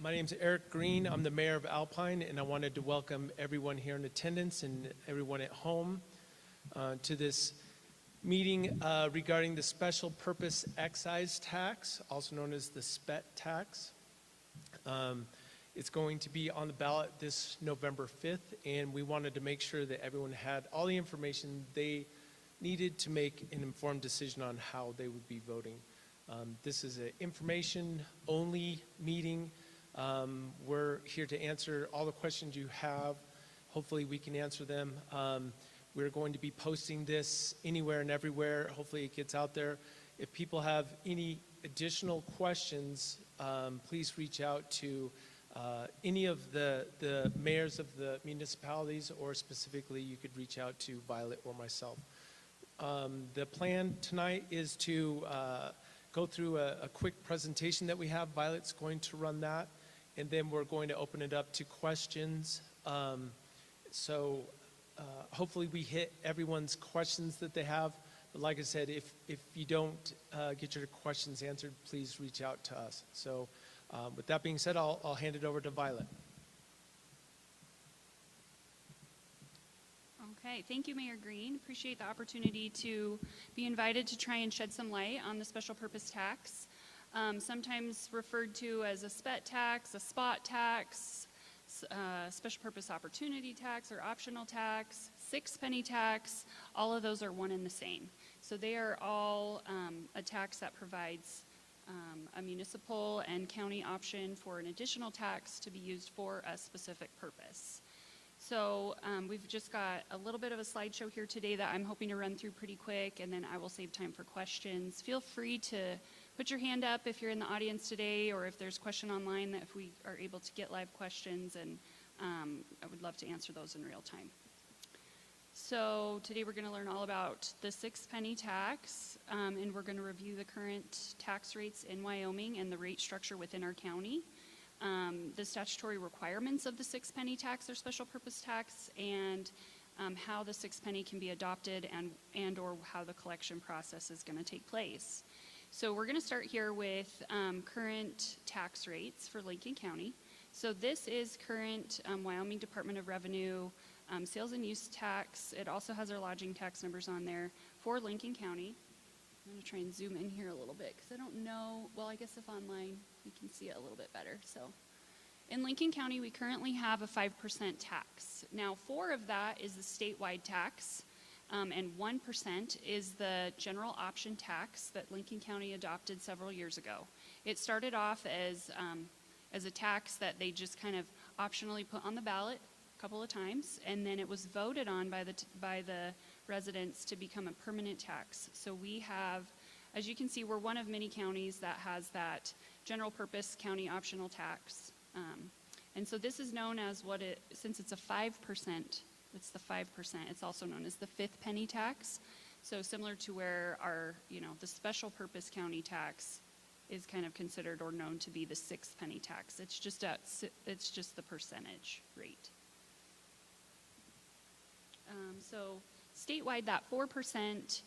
My name is Eric Green. I'm the mayor of Alpine, and I wanted to welcome everyone here in attendance and everyone at home to this meeting regarding the special purpose excise tax, also known as the SPET tax. It's going to be on the ballot this November 5th, and we wanted to make sure that everyone had all the information they needed to make an informed decision on how they would be voting. This is an information-only meeting. We're here to answer all the questions you have. Hopefully we can answer them. We're going to be posting this anywhere and everywhere. Hopefully it gets out there. If people have any additional questions, please reach out to any of the mayors of the municipalities, or specifically you could reach out to Violet or myself. The plan tonight is to go through a quick presentation that we have. Violet's going to run that, and then we're going to open it up to questions. Hopefully we hit everyone's questions that they have. But like I said, if you don't get your questions answered, please reach out to us. So with that being said, I'll hand it over to Violet. Okay, thank you, Mayor Green. Appreciate the opportunity to be invited to try and shed some light on the special purpose tax, sometimes referred to as a SPET tax, a spot tax, special purpose opportunity tax or optional tax, 6-penny tax. All of those are one and the same. So they are all a tax that provides a municipal and county option for an additional tax to be used for a specific purpose. So we've just got a little bit of a slideshow here today that I'm hoping to run through pretty quick, and then I will save time for questions. Feel free to put your hand up if you're in the audience today, or if there's a question online, that if we are able to get live questions, and I would love to answer those in real time. So today we're going to learn all about the 6-penny tax, and we're going to review the current tax rates in Wyoming and the rate structure within our county. The statutory requirements of the 6-penny tax or special purpose tax, and how the 6-penny can be adopted, and or how the collection process is going to take place. So we're going to start here with current tax rates for Lincoln County. So this is current Wyoming Department of Revenue sales and use tax. It also has our lodging tax numbers on there for Lincoln County. I'm going to try and zoom in here a little bit because I don't know, well, I guess if online we can see it a little bit better. So in Lincoln County, we currently have a 5% tax. Now, 4 of that is the statewide tax, and 1% is the general option tax that Lincoln County adopted several years ago. It started off as a tax that they just kind of optionally put on the ballot a couple of times, and then it was voted on by the residents to become a permanent tax. So we have, as you can see, we're one of many counties that has that general purpose county optional tax. And so this is known as since it's a 5%, it's the 5%, it's also known as the 5th penny tax. So similar to where our, the special purpose county tax is kind of considered or known to be the 6th penny tax. It's just the percentage rate. So statewide, that 4%,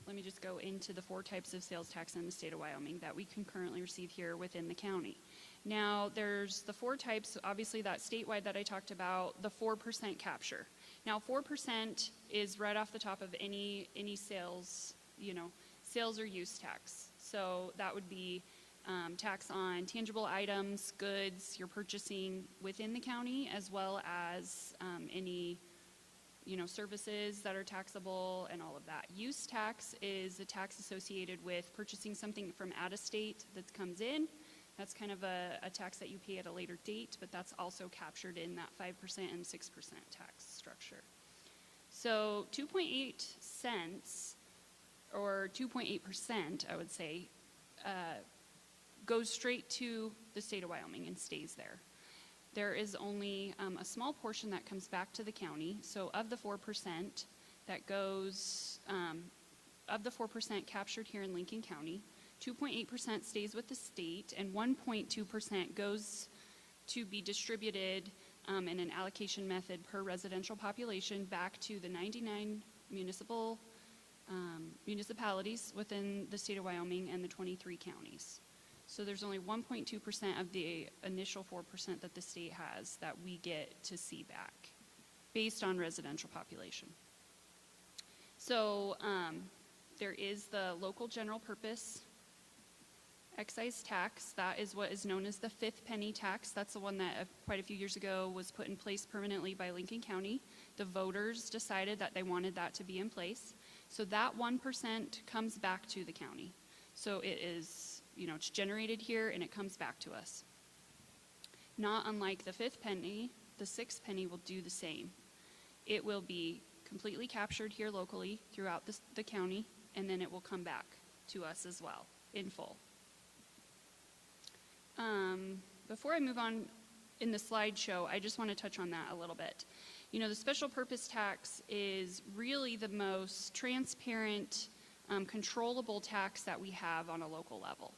let me just go into the 4 types of sales tax in the state of Wyoming that we can currently receive here within the county. Now, there's the 4 types, obviously that statewide that I talked about, the 4% capture. Now, 4% is right off the top of any sales, sales or use tax. So that would be tax on tangible items, goods you're purchasing within the county, as well as any services that are taxable and all of that. Use tax is a tax associated with purchasing something from out of state that comes in. That's kind of a tax that you pay at a later date, but that's also captured in that 5% and 6% tax structure. So 2.8 cents, or 2.8%, I would say, goes straight to the state of Wyoming and stays there. There is only a small portion that comes back to the county. So of the 4% that goes, of the 4% captured here in Lincoln County, 2.8% stays with the state, and 1.2% goes to be distributed in an allocation method per residential population back to the 99 municipalities within the state of Wyoming and the 23 counties. So there's only 1.2% of the initial 4% that the state has that we get to see back based on residential population. So there is the local general purpose excise tax. That is what is known as the fifth penny tax. That's the one that quite a few years ago was put in place permanently by Lincoln County. The voters decided that they wanted that to be in place. So that 1% comes back to the county. So it is, it's generated here and it comes back to us. Not unlike the fifth penny, the sixth penny will do the same. It will be completely captured here locally throughout the county, and then it will come back to us as well in full. Before I move on in the slideshow, I just want to touch on that a little bit. The special purpose tax is really the most transparent, controllable tax that we have on a local level.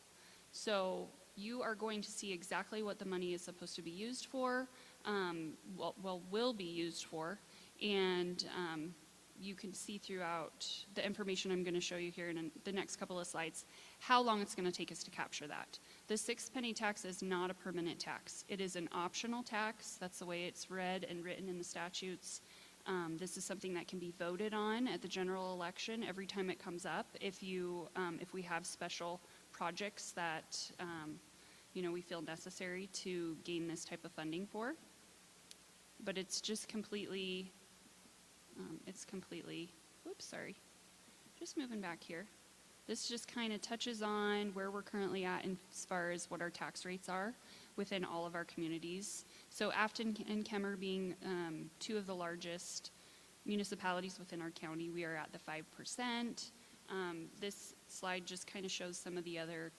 So you are going to see exactly what the money is supposed to be used for, will be used for, and you can see throughout the information I'm going to show you here in the next couple of slides how long it's going to take us to capture that. The sixth penny tax is not a permanent tax. It is an optional tax. That's the way it's read and written in the statutes. This is something that can be voted on at the general election every time it comes up if we have special projects that we feel necessary to gain this type of funding for. But it's just completely, just moving back here. This just kind of touches on where we're currently at as far as what our tax rates are within all of our communities. So Afton and Kemmer being two of the largest municipalities within our county, we are at the 5%. This slide just kind of shows some of the other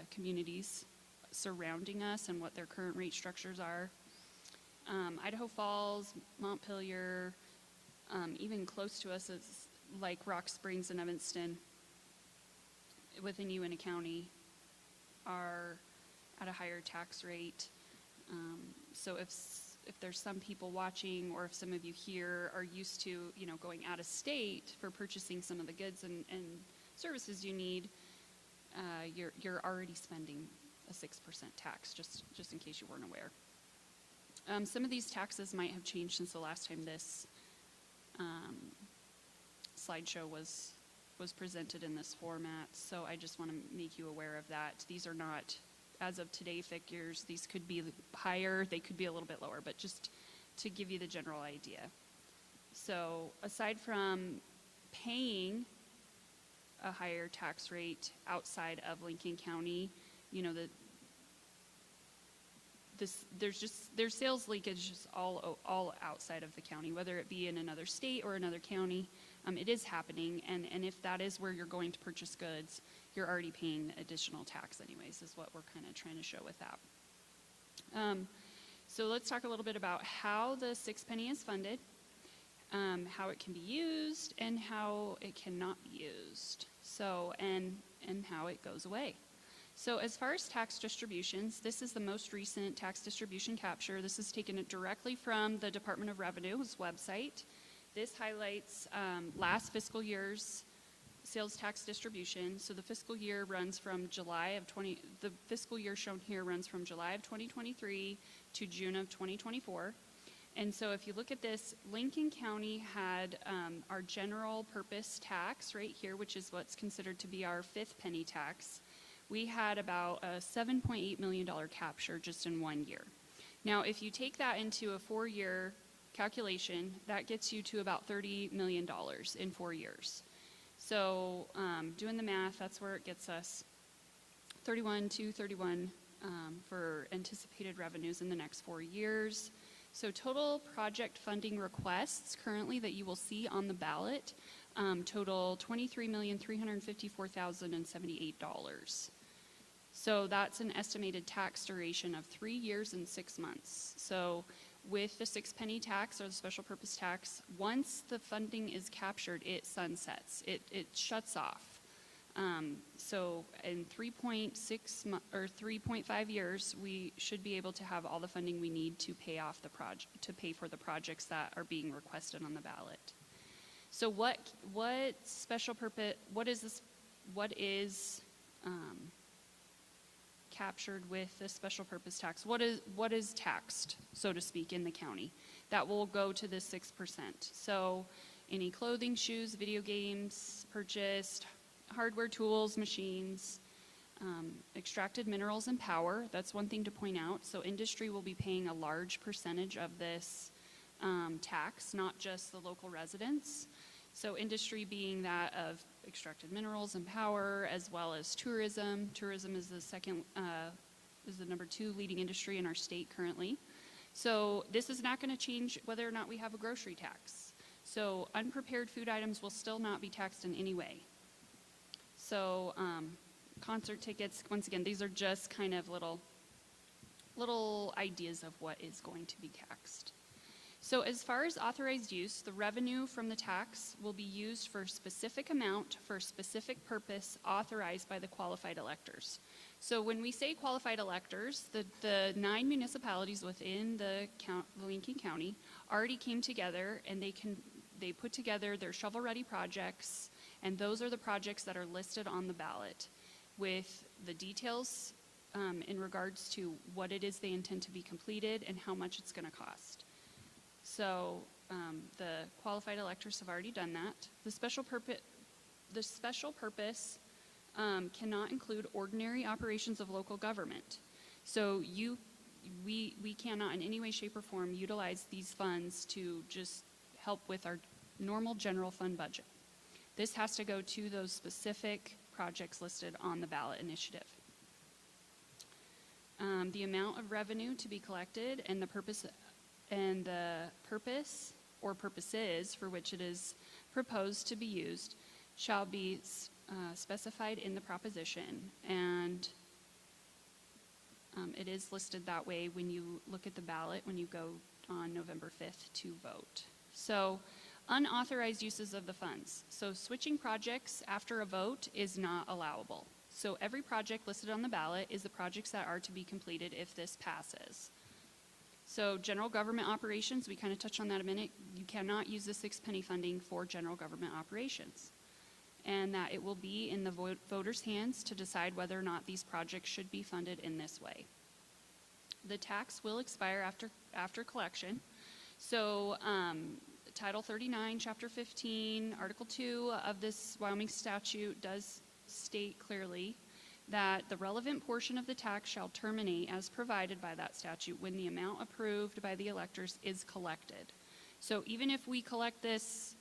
communities surrounding us and what their current rate structures are. Idaho Falls, Montpelier, even close to us is like Rock Springs and Evanston within Uintah County are at a higher tax rate. So if there's some people watching, or if some of you here are used to going out of state for purchasing some of the goods and services you need, you're already spending a 6% tax, just in case you weren't aware. Some of these taxes might have changed since the last time this slideshow was presented in this format, so I just want to make you aware of that. These are not, as of today, figures. These could be higher, they could be a little bit lower, but just to give you the general idea. So aside from paying a higher tax rate outside of Lincoln County, there's sales leakage just all outside of the county, whether it be in another state or another county. It is happening, and if that is where you're going to purchase goods, you're already paying additional tax anyways, is what we're kind of trying to show with that. So let's talk a little bit about how the sixth penny is funded, how it can be used, and how it cannot be used. So, and how it goes away. So as far as tax distributions, this is the most recent tax distribution capture. This is taken directly from the Department of Revenue's website. This highlights last fiscal year's sales tax distribution. So the fiscal year runs from the fiscal year shown here runs from July of 2023 to June of 2024. And so if you look at this, Lincoln County had our general purpose tax right here, which is what's considered to be our fifth penny tax. We had about a $7.8 million capture just in 1 year. Now, if you take that into a 4-year calculation, that gets you to about $30 million in 4 years. So doing the math, that's where it gets us 31 for anticipated revenues in the next 4 years. So total project funding requests currently that you will see on the ballot total $23,354,078. So that's an estimated tax duration of 3 years and 6 months. So with the sixth penny tax or the special purpose tax, once the funding is captured, it sunsets. It shuts off. So in 3.5 years, we should be able to have all the funding we need to pay off pay for the projects that are being requested on the ballot. So what special purpose? What is this? What is captured with the special purpose tax. What is taxed, so to speak, in the county? That will go to the 6%. So any clothing, shoes, video games purchased, hardware, tools, machines, extracted minerals and power. That's one thing to point out. So industry will be paying a large percentage of this tax, not just the local residents. So industry being that of extracted minerals and power, as well as tourism. Tourism is the number 2 leading industry in our state currently. So this is not going to change whether or not we have a grocery tax. So unprepared food items will still not be taxed in any way. So concert tickets, once again, these are just kind of little ideas of what is going to be taxed. So as far as authorized use, the revenue from the tax will be used for a specific amount for a specific purpose authorized by the qualified electors. So when we say qualified electors, the 9 municipalities within the Lincoln County already came together, and they put together their shovel-ready projects, and those are the projects that are listed on the ballot with the details in regards to what it is they intend to be completed and how much it's going to cost. So the qualified electors have already done that. The special purpose cannot include ordinary operations of local government. So we cannot in any way, shape, or form utilize these funds to just help with our normal general fund budget. This has to go to those specific projects listed on the ballot initiative. The amount of revenue to be collected and the purpose or purposes for which it is proposed to be used shall be specified in the proposition, and it is listed that way when you look at the ballot when you go on November 5th to vote. So unauthorized uses of the funds. So switching projects after a vote is not allowable. So every project listed on the ballot is the projects that are to be completed if this passes. So general government operations, we kind of touched on that a minute. You cannot use the 6-penny funding for general government operations. And that it will be in the voters' hands to decide whether or not these projects should be funded in this way. The tax will expire after collection. So Title 39, Chapter 15, Article 2 of this Wyoming statute does state clearly that the relevant portion of the tax shall terminate as provided by that statute when the amount approved by the electors is collected. So even if we collect this,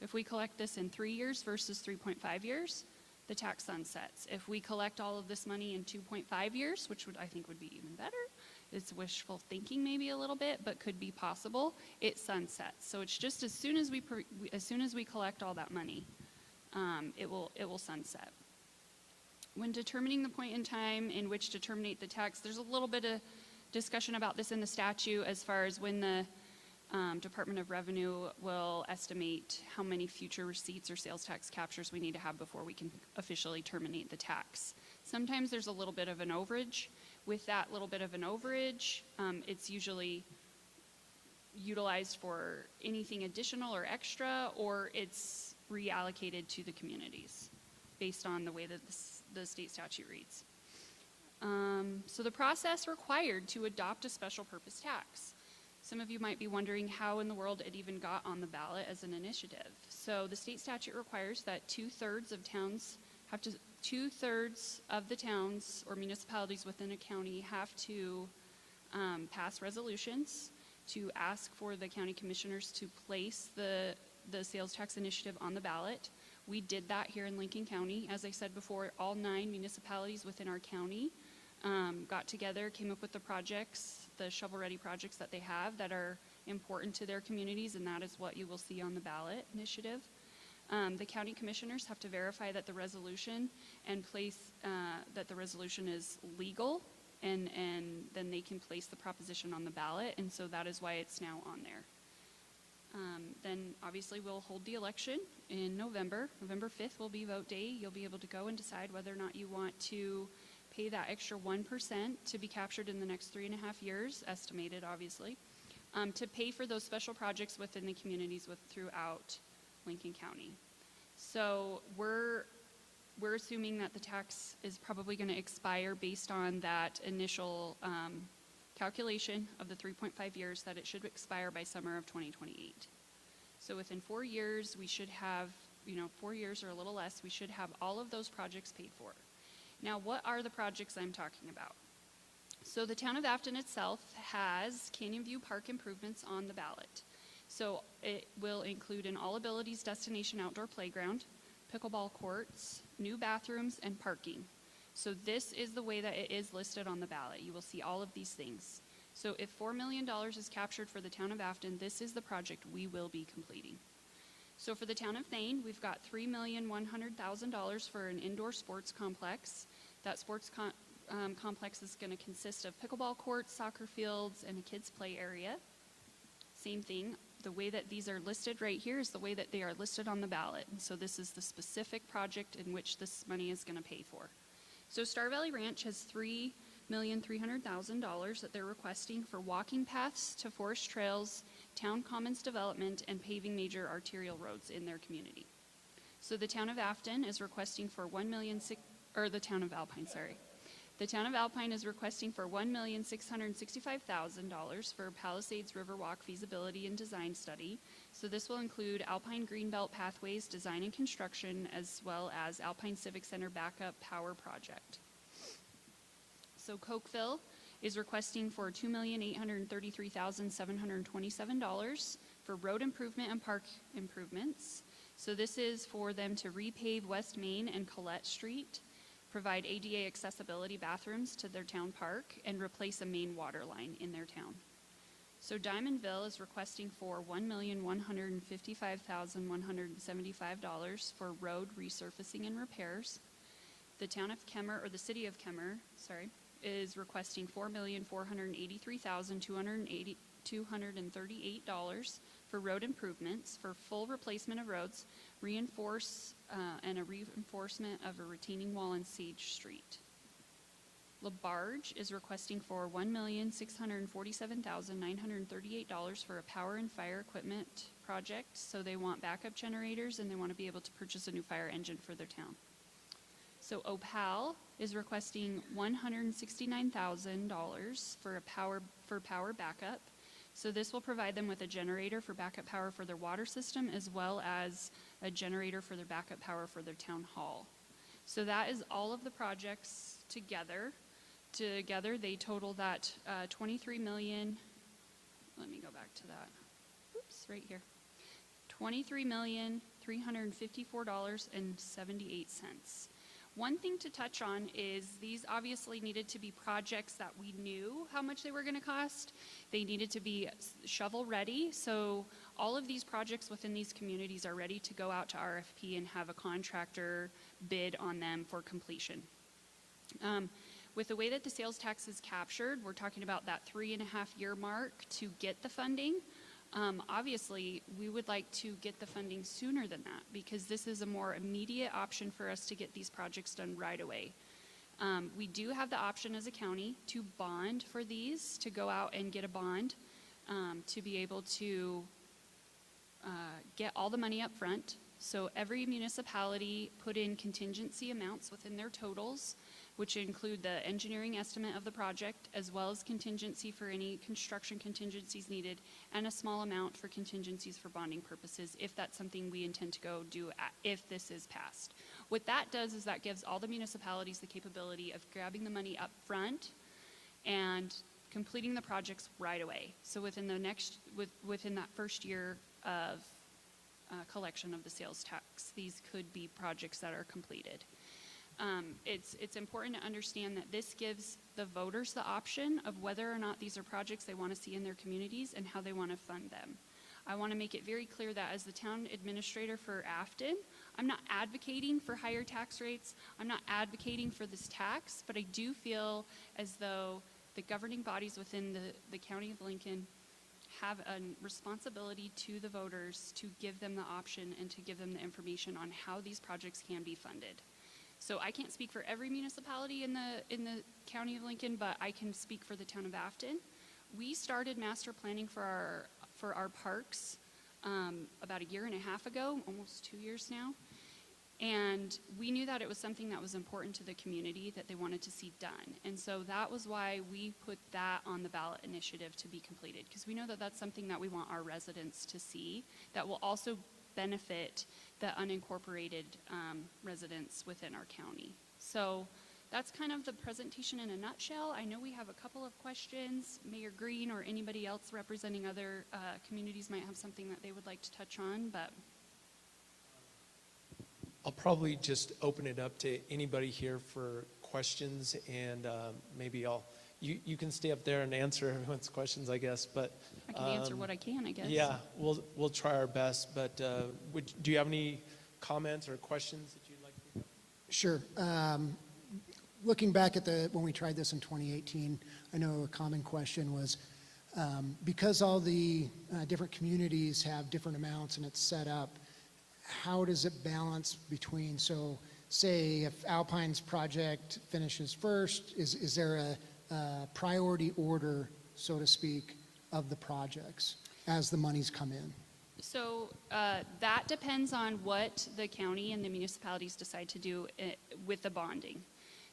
if we collect this in 3 years versus 3.5 years, the tax sunsets. If we collect all of this money in 2.5 years, which I think would be even better, it's wishful thinking maybe a little bit, but could be possible, it sunsets. So it's just as soon as we collect all that money, it will sunset. When determining the point in time in which to terminate the tax, there's a little bit of discussion about this in the statute as far as when the Department of Revenue will estimate how many future receipts or sales tax captures we need to have before we can officially terminate the tax. Sometimes there's a little bit of an overage. With that little bit of an overage, it's usually utilized for anything additional or extra, or it's reallocated to the communities based on the way that the state statute reads. So the process required to adopt a special purpose tax. Some of you might be wondering how in the world it even got on the ballot as an initiative. So the state statute requires that 2/3 of the towns or municipalities within a county have to pass resolutions to ask for the county commissioners to place the sales tax initiative on the ballot. We did that here in Lincoln County. As I said before, all 9 municipalities within our county got together, came up with the projects, the shovel-ready projects that they have that are important to their communities, and that is what you will see on the ballot initiative. The county commissioners have to verify that the resolution and place that the resolution is legal, and then they can place the proposition on the ballot, and so that is why it's now on there. Then obviously we'll hold the election in November. November 5th will be vote day. You'll be able to go and decide whether or not you want to pay that extra 1% to be captured in the next 3.5 years, estimated obviously, to pay for those special projects within the communities throughout Lincoln County. So We're assuming that the tax is probably going to expire based on that initial calculation of the 3.5 years, that it should expire by summer of 2028. So within 4 years, we should have, 4 years or a little less, we should have all of those projects paid for. Now, what are the projects I'm talking about? So the town of Afton itself has Canyon View Park improvements on the ballot. So it will include an all abilities destination outdoor playground, pickleball courts, new bathrooms, and parking. So this is the way that it is listed on the ballot. You will see all of these things. So if $4 million is captured for the town of Afton, this is the project we will be completing. So for the town of Thane, we've got $3,100,000 for an indoor sports complex. That sports complex is going to consist of pickleball courts, soccer fields, and a kids' play area. Same thing, the way that these are listed right here is the way that they are listed on the ballot. And so this is the specific project in which this money is going to pay for. So Star Valley Ranch has $3,300,000 that they're requesting for walking paths to forest trails, town commons development, and paving major arterial roads in their community. So the town of Afton is requesting for the town of Alpine, sorry. The town of Alpine is requesting for $1,665,000 for Palisades Riverwalk feasibility and design study. So this will include Alpine Greenbelt Pathways design and construction, as well as Alpine Civic Center backup power project. So Cokeville is requesting for $2,833,727 for road improvement and park improvements. So this is for them to repave West Main and Collette Street, provide ADA accessibility bathrooms to their town park, and replace a main water line in their town. So Diamondville is requesting for $1,155,175 for road resurfacing and repairs. The town of Kemmer, or the city of Kemmer, is requesting $4,483,238 for road improvements for full replacement of roads, and a reinforcement of a retaining wall on Sage Street. LaBarge is requesting for $1,647,938 for a power and fire equipment project. So they want backup generators and they want to be able to purchase a new fire engine for their town. So Opal is requesting $169,000 for power backup. So this will provide them with a generator for backup power for their water system, as well as a generator for their backup power for their town hall. So that is all of the projects together. Together they total that 23 million. Let me go back to that. Oops, right here. $23,354.78. One thing to touch on is these obviously needed to be projects that we knew how much they were going to cost. They needed to be shovel ready. So all of these projects within these communities are ready to go out to RFP and have a contractor bid on them for completion. With the way that the sales tax is captured, we're talking about that 3.5-year mark to get the funding. Obviously, we would like to get the funding sooner than that because this is a more immediate option for us to get these projects done right away. We do have the option as a county to bond for these, to go out and get a bond to be able to get all the money up front. So every municipality put in contingency amounts within their totals, which include the engineering estimate of the project, as well as contingency for any construction contingencies needed, and a small amount for contingencies for bonding purposes, if that's something we intend to go do if this is passed. What that does is that gives all the municipalities the capability of grabbing the money up front and completing the projects right away. So within that first year of collection of the sales tax, these could be projects that are completed. It's important to understand that this gives the voters the option of whether or not these are projects they want to see in their communities and how they want to fund them. I want to make it very clear that as the town administrator for Afton, I'm not advocating for higher tax rates. I'm not advocating for this tax, but I do feel as though the governing bodies within the County of Lincoln have a responsibility to the voters to give them the option and to give them the information on how these projects can be funded. So I can't speak for every municipality in the County of Lincoln, but I can speak for the town of Afton. We started master planning for our parks about 1.5 years ago, almost 2 years now. And we knew that it was something that was important to the community that they wanted to see done. And so that was why we put that on the ballot initiative to be completed, because we know that that's something that we want our residents to see that will also benefit the unincorporated residents within our county. So that's kind of the presentation in a nutshell. I know we have a couple of questions. Mayor Green or anybody else representing other communities might have something that they would like to touch on, but I'll probably just open it up to anybody here for questions, and maybe you can stay up there and answer everyone's questions, I guess. But I can answer what I can, I guess. yeah, we'll try our best. But do you have any comments or questions that you'd like to? Sure. Looking back at when we tried this in 2018, I know a common question was, because all the different communities have different amounts and it's set up, how does it balance between, so say if Alpine's project finishes first, is there a priority order, so to speak, of the projects as the monies come in? So that depends on what the county and the municipalities decide to do with the bonding.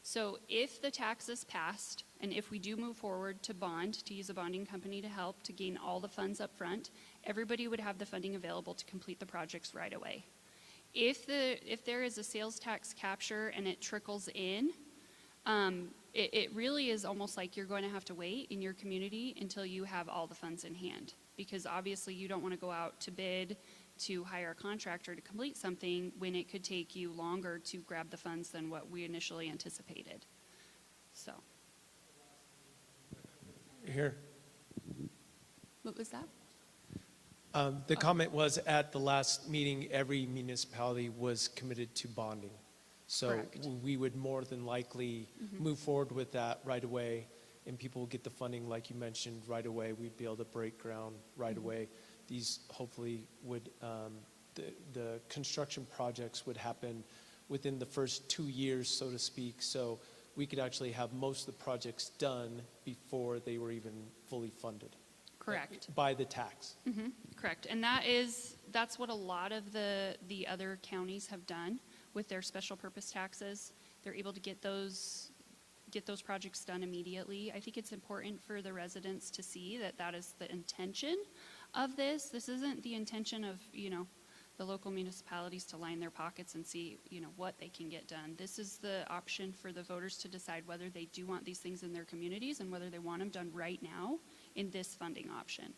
So if the tax is passed, and if we do move forward to bond, to use a bonding company to help to gain all the funds up front, everybody would have the funding available to complete the projects right away. If there is a sales tax capture and it trickles in, it really is almost like you're going to have to wait in your community until you have all the funds in hand. Because obviously you don't want to go out to bid to hire a contractor to complete something when it could take you longer to grab the funds than what we initially anticipated. So. Here. What was that? The comment was, at the last meeting, every municipality was committed to bonding. So Correct. we would more than likely move forward with that right away, and people will get the funding, like you mentioned, right away. We'd be able to break ground right away. These hopefully would, the construction projects would happen within the first 2 years, so to speak. So we could actually have most of the projects done before they were even fully funded. Correct. By the tax. Correct. And that's what a lot of the other counties have done with their special purpose taxes. They're able to get those projects done immediately. I think it's important for the residents to see that that is the intention of this. This isn't the intention of, the local municipalities to line their pockets and see, what they can get done. This is the option for the voters to decide whether they do want these things in their communities and whether they want them done right now in this funding option.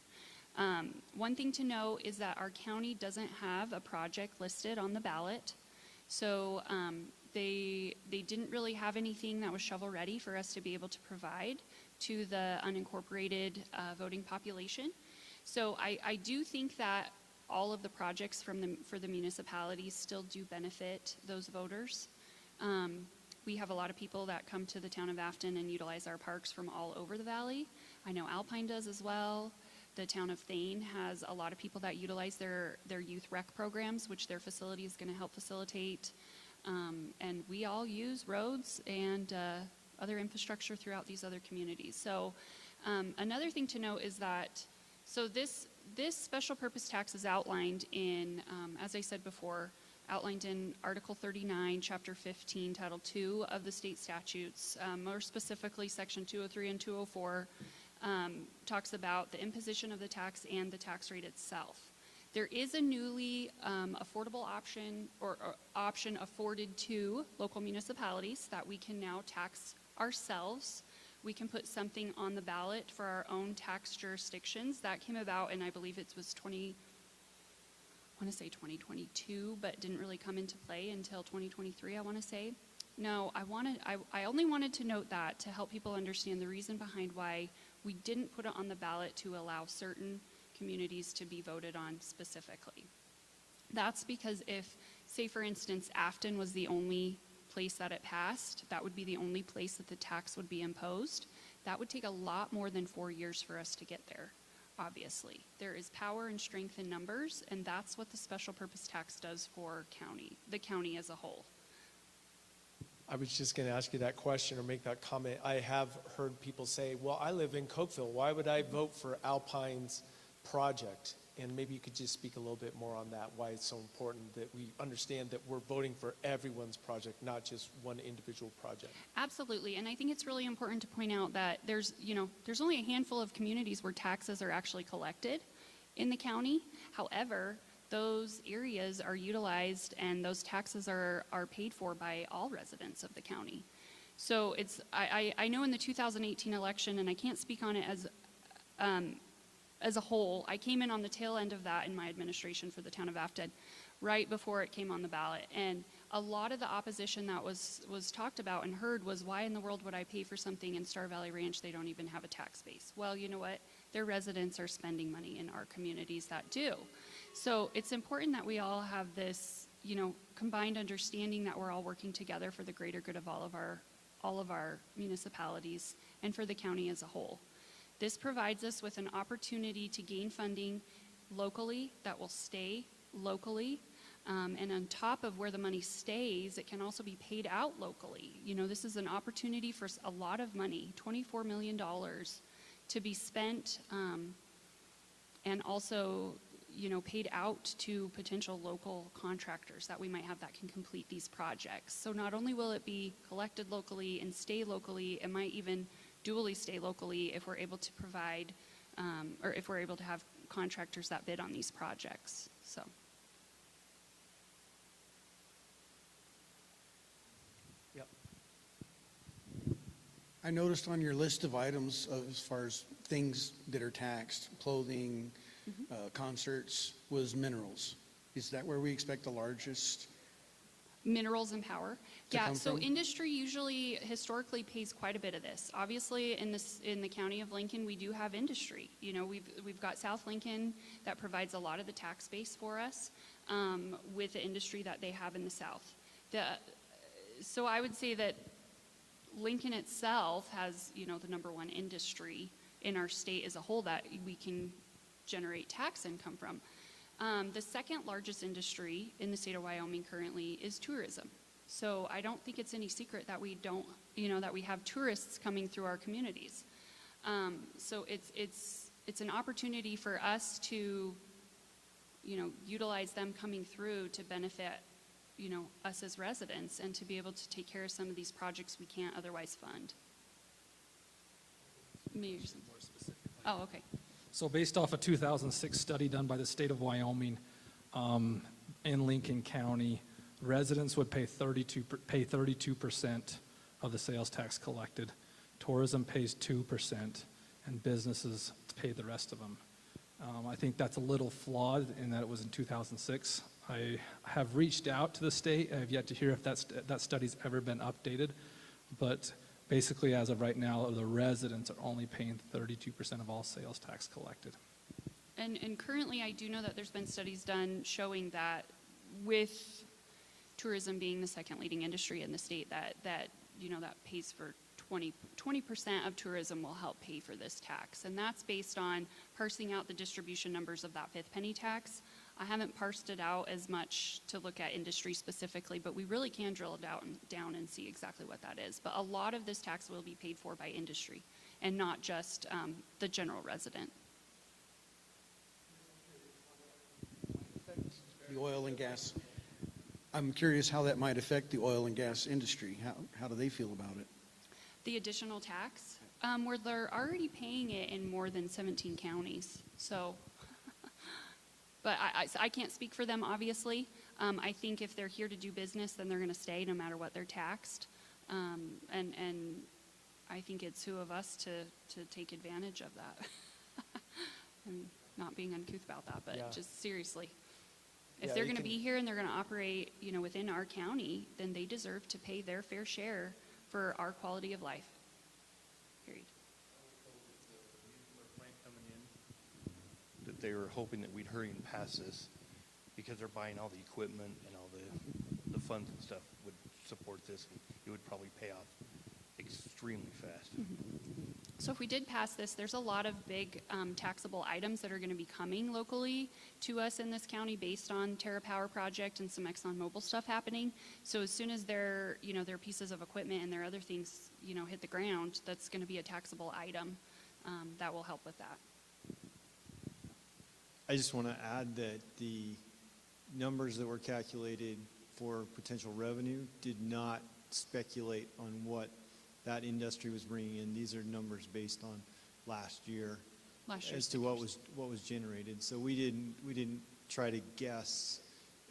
One thing to know is that our county doesn't have a project listed on the ballot. So they didn't really have anything that was shovel ready for us to be able to provide to the unincorporated voting population. So I do think that all of the projects for the municipalities still do benefit those voters. We have a lot of people that come to the town of Afton and utilize our parks from all over the valley. I know Alpine does as well. The town of Thane has a lot of people that utilize their youth rec programs, which their facility is going to help facilitate. And we all use roads and other infrastructure throughout these other communities. So another thing to note is that, this special purpose tax is outlined in, as I said before, outlined in Article 39, Chapter 15, Title 2 of the state statutes. More specifically, Section 203 and 204 talks about the imposition of the tax and the tax rate itself. There is a newly affordable option or option afforded to local municipalities that we can now tax ourselves. We can put something on the ballot for our own tax jurisdictions. That came about, and I believe it was 2022, but didn't really come into play until 2023, I want to say. No, I only wanted to note that to help people understand the reason behind why we didn't put it on the ballot to allow certain communities to be voted on specifically. That's because if, say for instance, Afton was the only place that it passed, that would be the only place that the tax would be imposed. That would take a lot more than 4 years for us to get there, obviously. There is power and strength in numbers, and that's what the special purpose tax does for the county as a whole. I was just going to ask you that question or make that comment. I have heard people say, well, I live in Cokeville. Why would I vote for Alpine's project? And maybe you could just speak a little bit more on that, why it's so important that we understand that we're voting for everyone's project, not just one individual project. Absolutely, and I think it's really important to point out that there's only a handful of communities where taxes are actually collected in the county. However, those areas are utilized and those taxes are paid for by all residents of the county. So I know in the 2018 election, and I can't speak on it as a whole, I came in on the tail end of that in my administration for the town of Afton, right before it came on the ballot. And a lot of the opposition that was talked about and heard was, why in the world would I pay for something in Star Valley Ranch? They don't even have a tax base. Well, you know what? Their residents are spending money in our communities that do. So it's important that we all have this, combined understanding that we're all working together for the greater good of all of our municipalities and for the county as a whole. This provides us with an opportunity to gain funding locally that will stay locally. And on top of where the money stays, it can also be paid out locally. This is an opportunity for a lot of money, $24 million, to be spent and also, paid out to potential local contractors that we might have that can complete these projects. So not only will it be collected locally and stay locally, it might even dually stay locally if we're able to provide, or if we're able to have contractors that bid on these projects. So. Yep. I noticed on your list of items as far as things that are taxed, clothing, concerts, was minerals. Is that where we expect the largest? Minerals and power. To Yeah, come so from? industry usually historically pays quite a bit of this. Obviously, in the county of Lincoln, we do have industry. We've got South Lincoln that provides a lot of the tax base for us with the industry that they have in the South. So I would say that Lincoln itself has, the number one industry in our state as a whole that we can generate tax income from. The second largest industry in the state of Wyoming currently is tourism. So I don't think it's any secret that we don't, that we have tourists coming through our communities. So it's an opportunity for us to, utilize them coming through to benefit, us as residents and to be able to take care of some of these projects we can't otherwise fund. Maybe some more specifically. Oh, okay. So based off a 2006 study done by the state of Wyoming in Lincoln County, residents would pay 32% of the sales tax collected. Tourism pays 2%, and businesses pay the rest of them. I think that's a little flawed in that it was in 2006. I have reached out to the state. I have yet to hear if that study's ever been updated, but basically, as of right now, the residents are only paying 32% of all sales tax collected. And currently, I do know that there's been studies done showing that with tourism being the second leading industry in the state, that pays for 20% of tourism will help pay for this tax. And that's based on parsing out the distribution numbers of that fifth penny tax. I haven't parsed it out as much to look at industry specifically, but we really can drill it down and see exactly what that is. But a lot of this tax will be paid for by industry and not just the general resident. The oil and gas. I'm curious how that might affect the oil and gas industry. How do they feel about it? The additional tax, where they're already paying it in more than 17 counties. So, but I can't speak for them, obviously. I think if they're here to do business, then they're going to stay no matter what they're taxed. And I think it's who of us to take advantage of that. I'm not being uncouth about that, but Yeah. just seriously. If Yeah, they're you going to can- be here and they're going to operate, within our county, then they deserve to pay their fair share for our quality of life. Period. That they were hoping that we'd hurry and pass this because they're buying all the equipment and all the funds and stuff would support this, and it would probably pay off extremely fast. So if we did pass this, there's a lot of big taxable items that are going to be coming locally to us in this county based on TerraPower project and some ExxonMobil stuff happening. So as soon as their pieces of equipment and their other things, hit the ground, that's going to be a taxable item that will help with that. I just want to add that the numbers that were calculated for potential revenue did not speculate on what that industry was bringing in. These are numbers based on last year Last year's as to what was generated. So we didn't try to guess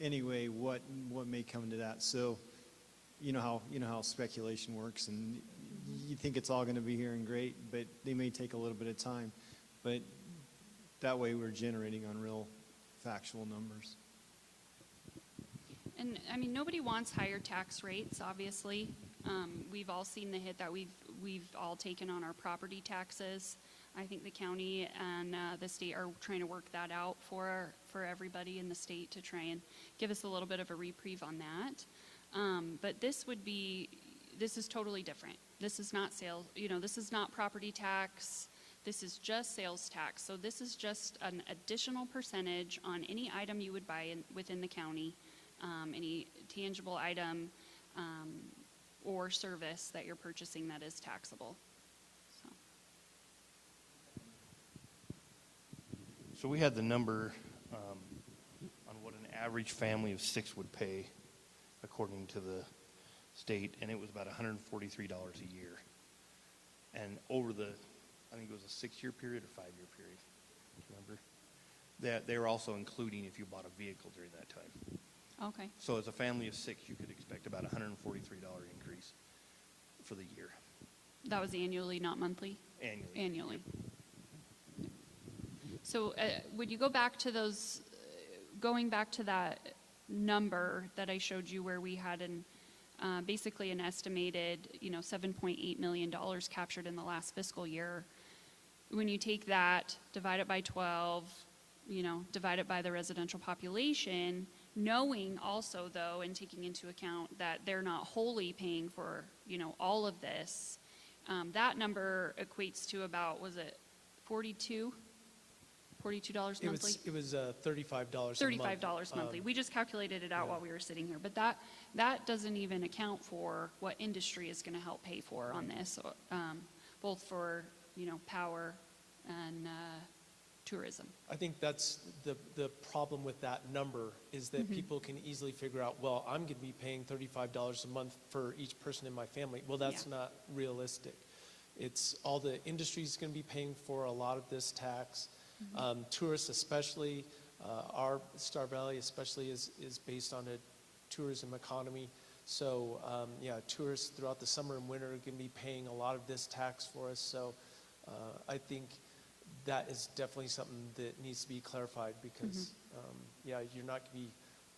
anyway what may come to that. So you know how speculation works, and you think it's all going to be here and great, but they may take a little bit of time. But that way we're generating on real factual numbers. And I mean, nobody wants higher tax rates, obviously. We've all seen the hit that we've all taken on our property taxes. I think the county and the state are trying to work that out for everybody in the state to try and give us a little bit of a reprieve on that. But this is totally different. This is not sales, this is not property tax. This is just sales tax. So this is just an additional percentage on any item you would buy within the county, any tangible item or service that you're purchasing that is taxable. So we had the number on what an average family of 6 would pay according to the state, and it was about $143 a year. And over I think it was a 6-year period or 5-year period, do you remember? That they were also including if you bought a vehicle during that time. Okay. So as a family of 6, you could expect about a $143 increase for the year. That was annually, not monthly? Annually. Annually. So would you go back to going back to that number that I showed you where we had basically an estimated, $7.8 million captured in the last fiscal year. When you take that, divide it by 12, divide it by the residential population, knowing also though, and taking into account that they're not wholly paying for, all of this, that number equates to about, was it $42 monthly? It was $35 a month. $35 monthly. We just calculated it out while we were sitting here. But that doesn't even account for what industry is going to help pay for on this, both for, power and tourism. I think that's the problem with that number is that people can easily figure out, well, I'm going to be paying $35 a month for each person in my family. Well, that's not realistic. It's all the industry's going to be paying for a lot of this tax. Tourists especially, our Star Valley especially is based on a tourism economy. So tourists throughout the summer and winter are going to be paying a lot of this tax for us. So I think that is definitely something that needs to be clarified because, you're not going to be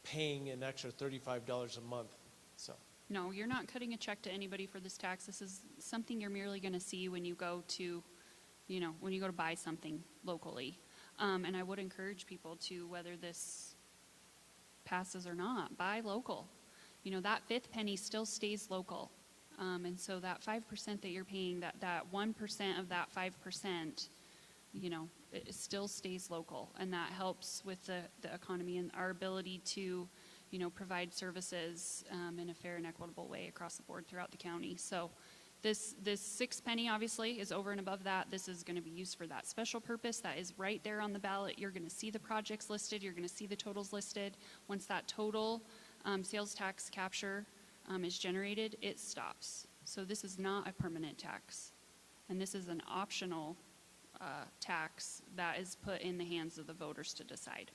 paying an extra $35 a month. So. No, you're not cutting a check to anybody for this tax. This is something you're merely going to see when you go to buy something locally. And I would encourage people to, whether this passes or not, buy local. That fifth penny still stays local. And so that 5% that you're paying, that 1% of that 5%, it still stays local. And that helps with the economy and our ability to, provide services in a fair and equitable way across the board throughout the county. So this 6 penny obviously is over and above that. This is going to be used for that special purpose that is right there on the ballot. You're going to see the projects listed. You're going to see the totals listed. Once that total sales tax capture is generated, it stops. So this is not a permanent tax. And this is an optional tax that is put in the hands of the voters to decide.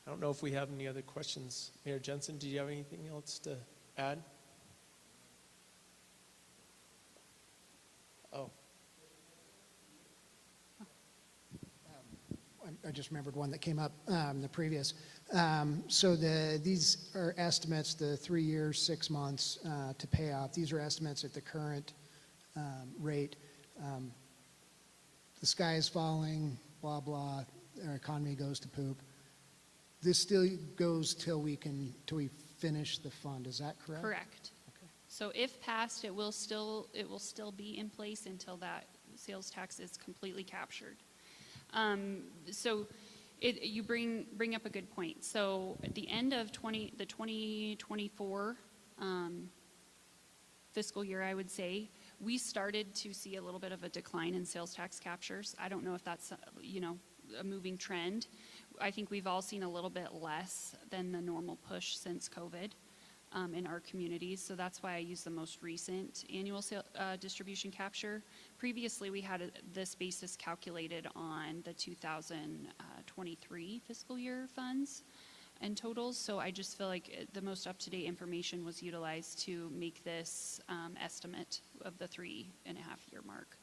I don't know if we have any other questions. Mayor Jensen, do you have anything else to add? Oh. I just remembered one that came up the previous. So these are estimates, the 3 years, 6 months to pay off. These are estimates at the current rate. The sky is falling, blah, blah, our economy goes to poop. This still goes till we finish the fund. Is that correct? Correct. Okay. So if passed, it will still be in place until that sales tax is completely captured. So you bring up a good point. So at the end of the 2024 fiscal year, I would say, we started to see a little bit of a decline in sales tax captures. I don't know if that's, a moving trend. I think we've all seen a little bit less than the normal push since COVID in our communities. So that's why I use the most recent annual distribution capture. Previously, we had this basis calculated on the 2023 fiscal year funds and totals. So I just feel like the most up-to-date information was utilized to make this estimate of the 3.5-year mark.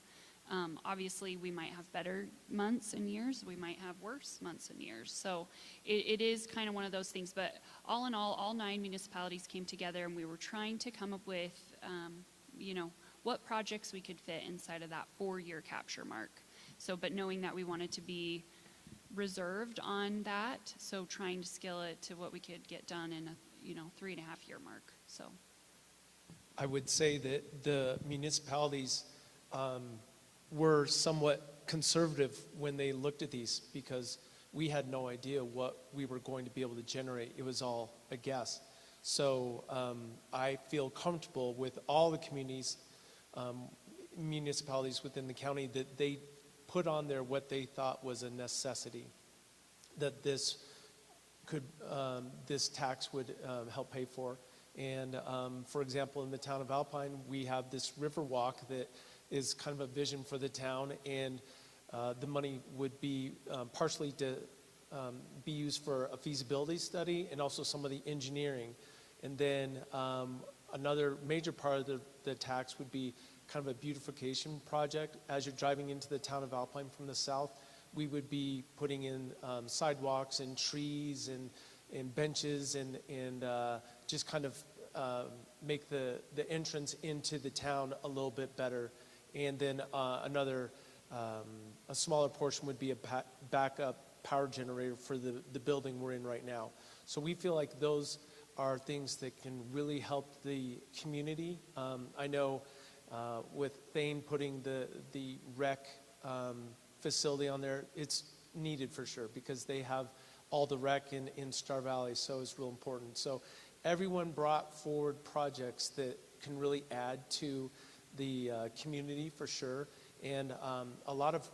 Obviously, we might have better months and years. We might have worse months and years. So it is kind of one of those things. But all in all 9 municipalities came together, and we were trying to come up with, what projects we could fit inside of that 4-year capture mark. So, but knowing that we wanted to be reserved on that, so trying to scale it to what we could get done in a, 3.5-year mark. So I would say that the municipalities were somewhat conservative when they looked at these, because we had no idea what we were going to be able to generate. It was all a guess. So I feel comfortable with all the communities, municipalities within the county, that they put on there what they thought was a necessity, that this tax would help pay for. And for example, in the town of Alpine, we have this river walk that is kind of a vision for the town, and the money would be partially to be used for a feasibility study and also some of the engineering. And then another major part of the tax would be kind of a beautification project. As you're driving into the town of Alpine from the south, we would be putting in sidewalks and trees and benches and just kind of make the entrance into the town a little bit better. And then a smaller portion would be a backup power generator for the building we're in right now. So we feel like those are things that can really help the community. I know with Thane putting the rec facility on there, it's needed for sure, because they have all the rec in Star Valley, so it's real important. So everyone brought forward projects that can really add to the community for sure. And a lot of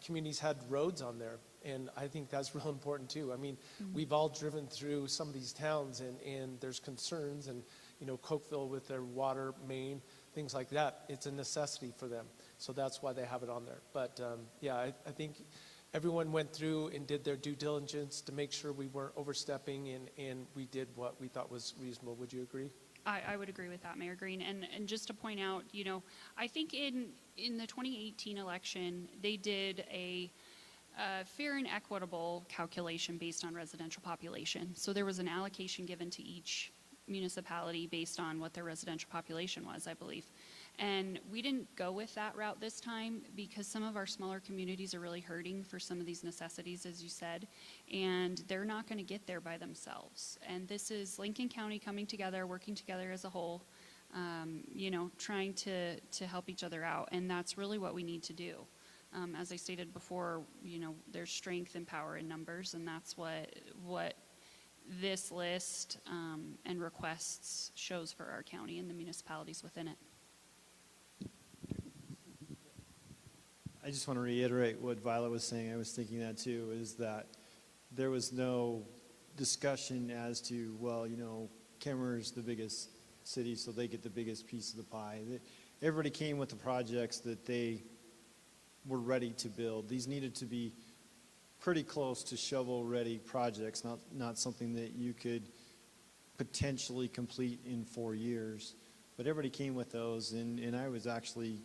communities had roads on there, and I think that's real important too. I mean, we've all driven through some of these towns, and there's concerns, and Cokeville with their water main, things like that, it's a necessity for them. So that's why they have it on there. But yeah, I think everyone went through and did their due diligence to make sure we weren't overstepping, and we did what we thought was reasonable. Would you agree? I would agree with that, Mayor Green. And just to point out, I think in the 2018 election, they did a fair and equitable calculation based on residential population. So there was an allocation given to each municipality based on what their residential population was, I believe. And we didn't go with that route this time, because some of our smaller communities are really hurting for some of these necessities, as you said, and they're not going to get there by themselves. And this is Lincoln County coming together, working together as a whole, trying to help each other out. And that's really what we need to do. As I stated before, there's strength and power in numbers, and that's what this list and requests shows for our county and the municipalities within it. I just want to reiterate what Violet was saying. I was thinking that too, is that there was no discussion as to, well, Kemmer's the biggest city, so they get the biggest piece of the pie. Everybody came with the projects that they were ready to build. These needed to be pretty close to shovel-ready projects, not something that you could potentially complete in 4 years. But everybody came with those, and I was actually,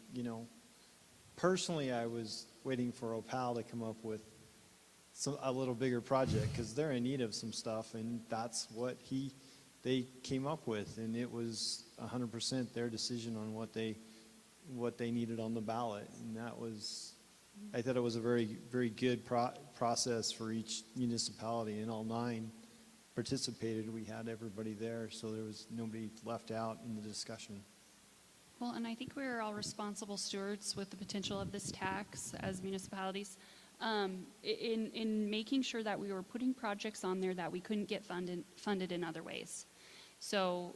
personally, I was waiting for Opal to come up with a little bigger project, because they're in need of some stuff, and that's what they came up with, and it was 100% their decision on what they needed on the ballot, and I thought it was a very, very good process for each municipality, and all 9 participated. We had everybody there, so there was nobody left out in the discussion. Well, and I think we're all responsible stewards with the potential of this tax as municipalities, in making sure that we were putting projects on there that we couldn't get funded in other ways. So,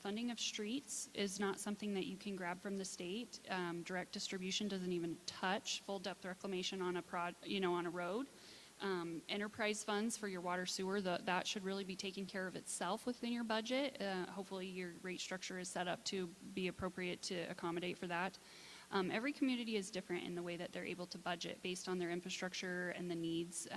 Funding of streets is not something that you can grab from the state. Direct distribution doesn't even touch full depth reclamation on on a road. Enterprise funds for your water sewer, that should really be taking care of itself within your budget. Hopefully your rate structure is set up to be appropriate to accommodate for that. Every community is different in the way that they're able to budget based on their infrastructure and the needs,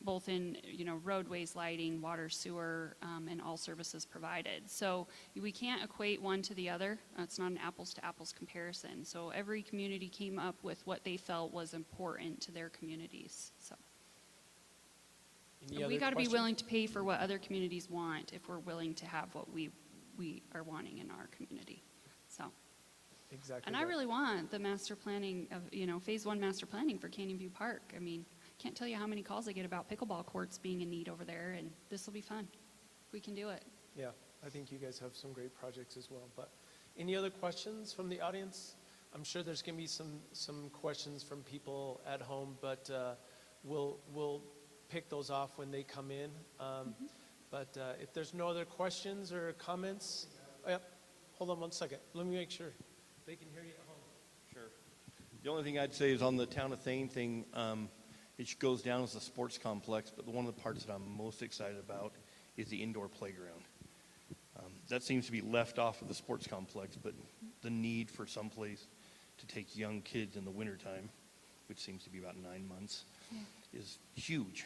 both in roadways, lighting, water, sewer, and all services provided. So we can't equate one to the other. It's not an apples to apples comparison. So every community came up with what they felt was important to their communities. So. Any And we other got to be questions? willing to pay for what other communities want if we're willing to have what we are wanting in our community. So, Exactly. and I right. really want the master planning of, phase 1 master planning for Canyon View Park. I mean, can't tell you how many calls I get about pickleball courts being in need over there, and this will be fun. We can do it. Yeah, I think you guys have some great projects as well. But any other questions from the audience? I'm sure there's going to be some questions from people at home, but we'll pick those off when they come in. But if there's no other questions or comments, yep. Hold on one second. Let me make sure they can hear you at home. Sure. The only thing I'd say is on the Town of Thane thing, it goes down as a sports complex, but one of the parts that I'm most excited about is the indoor playground. That seems to be left off of the sports complex, but the need for someplace to take young kids in the wintertime, which seems to be about 9 months, is huge.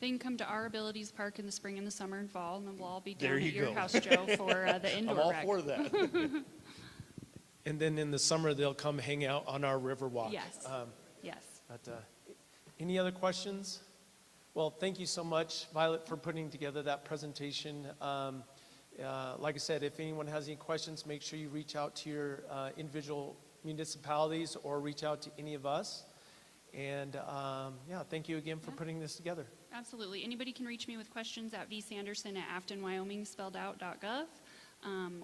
They can come to our Abilities Park in the spring and the summer and fall, and then we'll all be There down at you your go. house, Joe, for the indoor I'm all rec. for that. And then in the summer, they'll come hang out on our river walk. Yes. Yes. But, any other questions? Well, thank you so much, Violet, for putting together that presentation. Like I said, if anyone has any questions, make sure you reach out to your individual municipalities or reach out to any of us. And yeah, thank you again for putting this together. Absolutely. Anybody can reach me with questions at vsanderson@aftonwyoming spelled out.gov,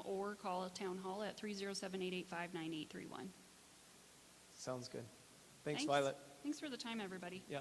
or call Town Hall at 307-885-9831. Sounds good. Thanks, Violet. Thanks for the time, everybody. Yeah.